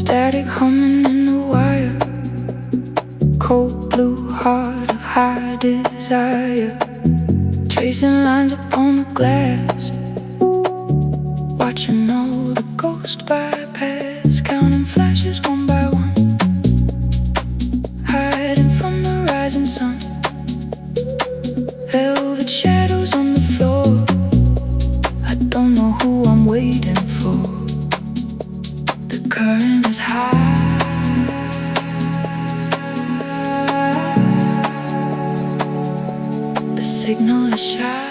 Static humming in the wire, cold blue heart of high desire, tracing lines upon the glass, watching all the ghosts bypass, counting flashes one by one, hiding from the rising sun. Velvet shadows on the floor, I don't know who I'm waiting for. The current is high, the signal is shy.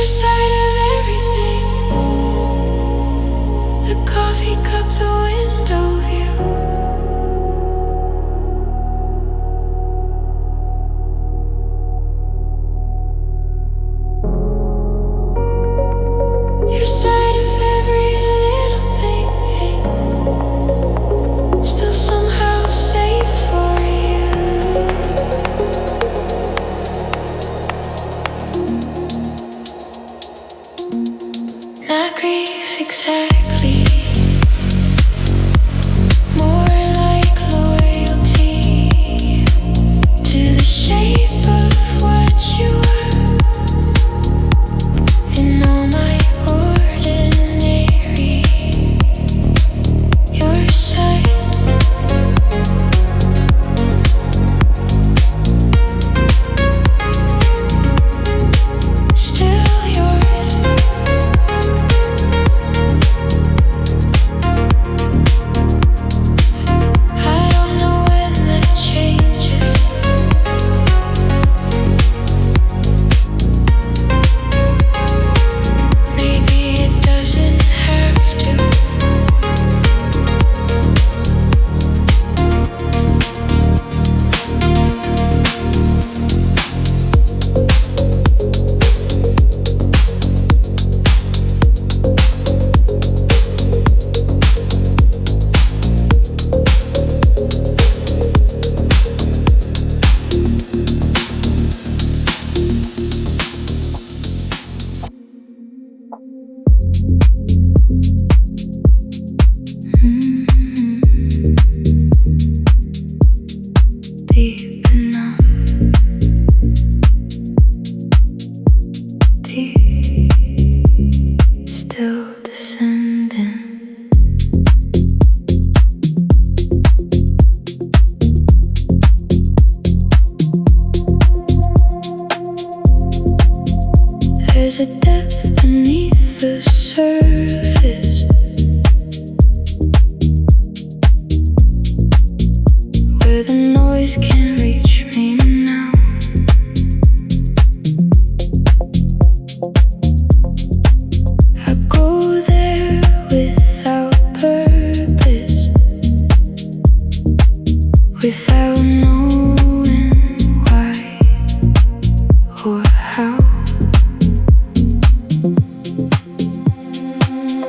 side of everything. The coffee cup, the window view. Your side of every little thing. Still somehow safe for you. Not grief exactly. More like loyalty to the shape of what you are. In all my ordinary, your side. Still yours. I don't know when that changes. Maybe it doesn't have to. Deep enough, deep, still descending. There's a depth beneath the surface where the noise can't reach me now. I go there without purpose, without knowing why or how.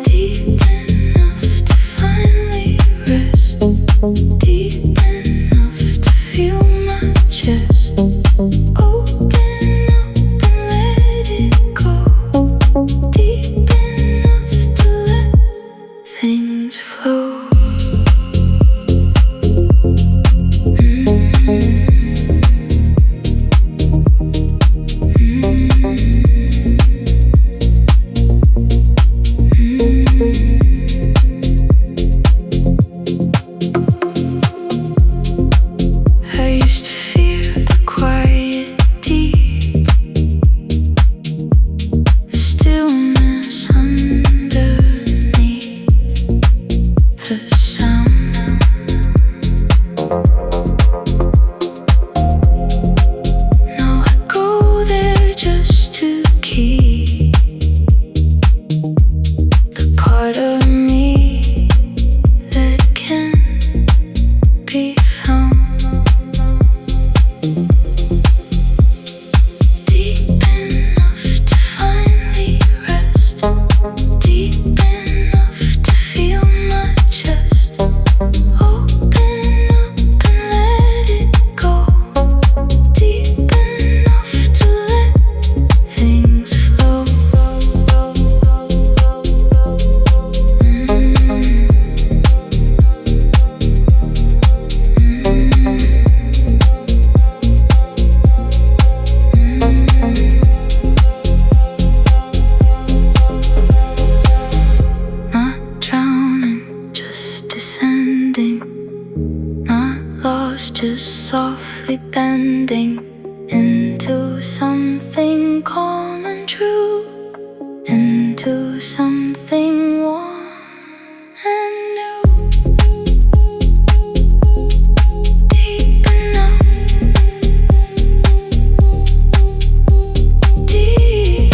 Deep enough to finally rest. Deep enough to feel my chest. Open up and let it go. Deep enough to let things flow. I used to fear the quiet deep, the stillness underneath the sound. Now I go there just to keep the part of me that can be found. Deep enough to finally rest. Deep enough to feel my chest. Open up and let it go. Deep enough to let things flow. Not drowning, just descending. Not lost, just softly bending into something calm and true. Into something warm and new. Deep enough, deep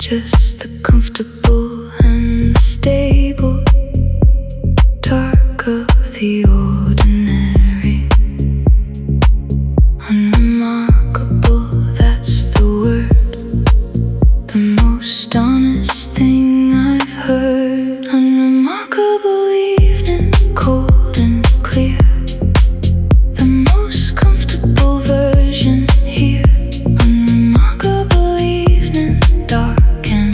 just the comfortable and the stable, dark of the ordinary. Unremarkable, that's the word, the most honest thing I've heard. Unremarkable evening, cold and clear, the most comfortable version here. Unremarkable evening, dark and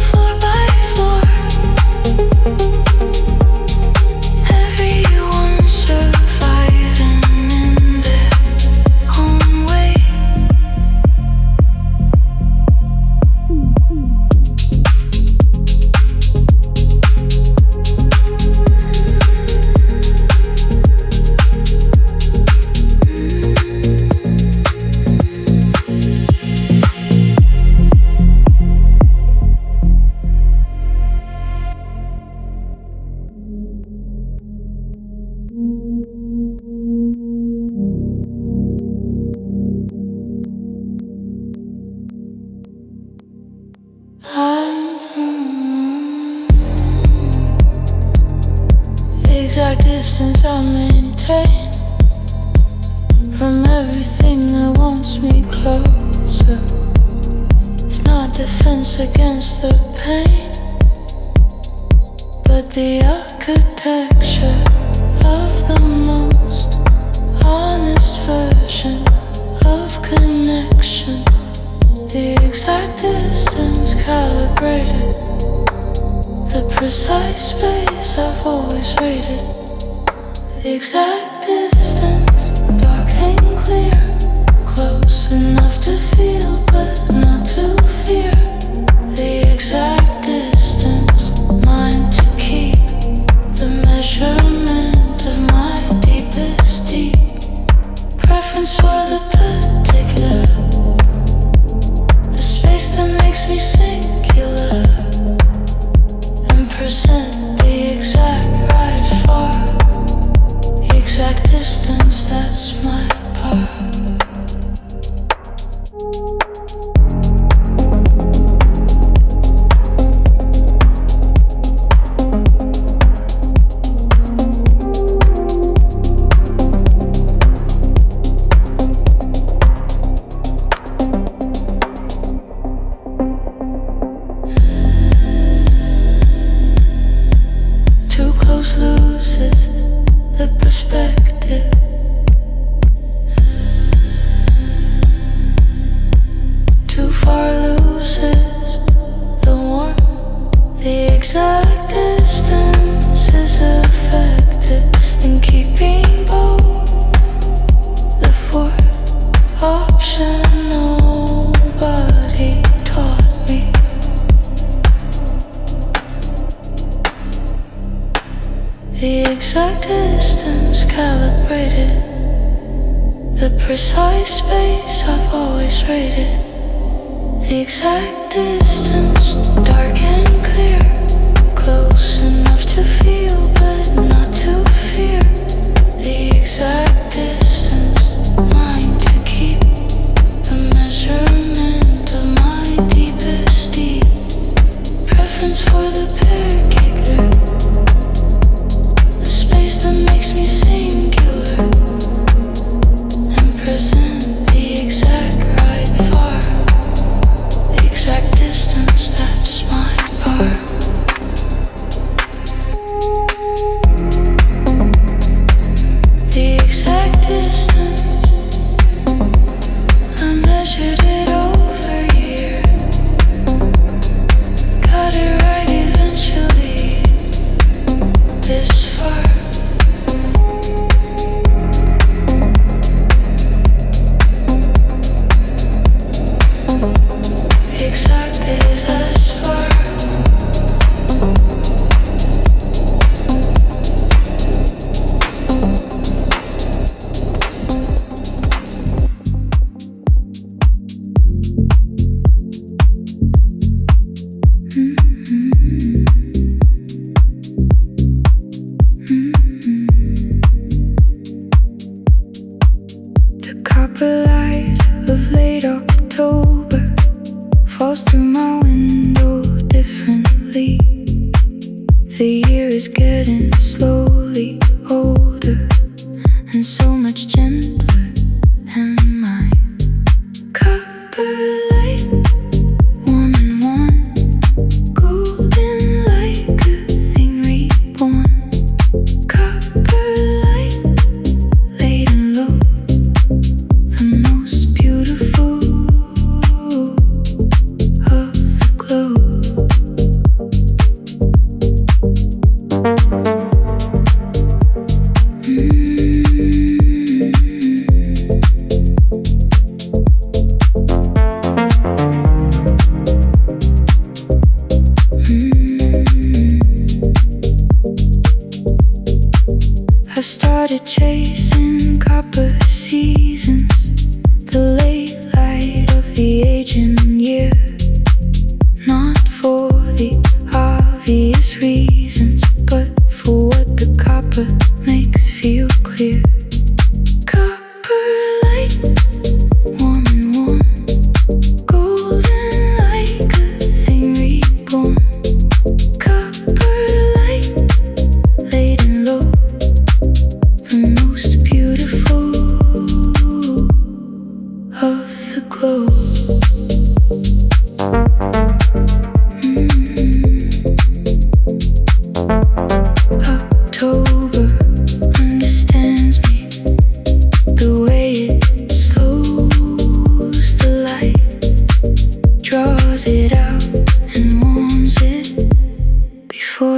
floor by floor. Everyone surviving in their own way. Exact distance I maintain from everything that wants me closer. It's not defense against the pain, but the architecture of the most honest version of connection. The exact distance calibrated, the precise space I've always rated. The exact distance, dark and clear, close enough to feel but not to fear. The exact distance, mine to keep, the measurement of my deepest deep. Preference for the particular, the space that makes me singular. Present the exact right far, the exact distance, that's my part. Loses the perspective. Too far loses the warmth. The exact distance is effective in keeping both. The fourth option nobody taught me. The exact distance calibrated, the precise space I've always rated. The exact distance, dark and clear, close enough to feel but not to fear. The exact distance, mine to keep, the measurement of my deepest deep. Preference for the particular, that makes me singular, and present the exact right far, the exact distance, that's my part. The exact distance, I measured it over here, got it right eventually, this far.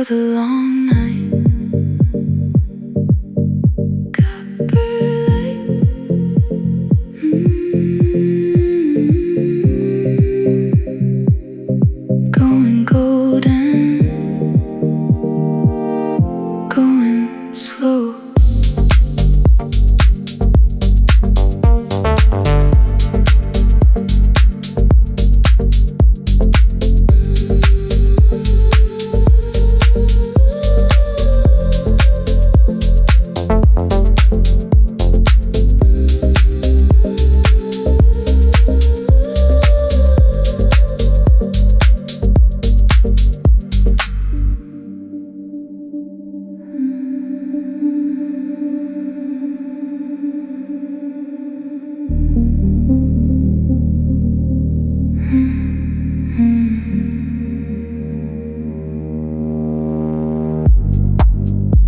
for the long night. Going golden, going slow.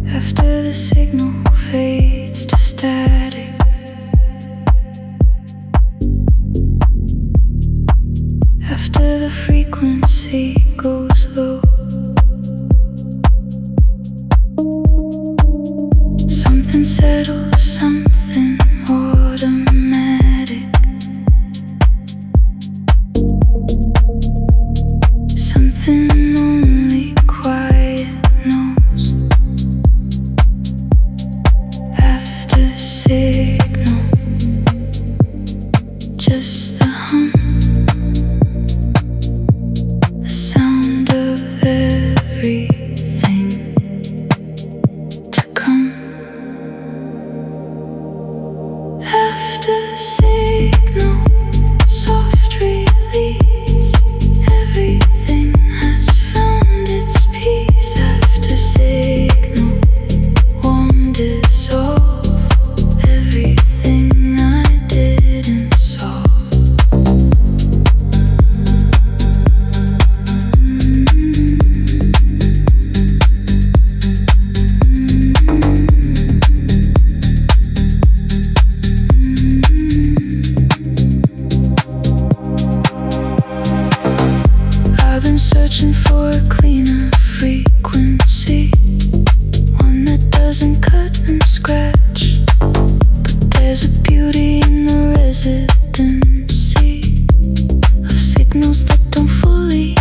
After the signal fades to static, after the frequency goes low, something settles, something automatic, something only quiet knows. After signal, just the hum, the sound of everything to come. After signal, soft release, everything has found its peace. After signal, warm dissolve, everything I didn't solve. I've been searching for a cleaner frequency, one that doesn't cut and scratch. But there's a beauty in the residency of signals that don't fully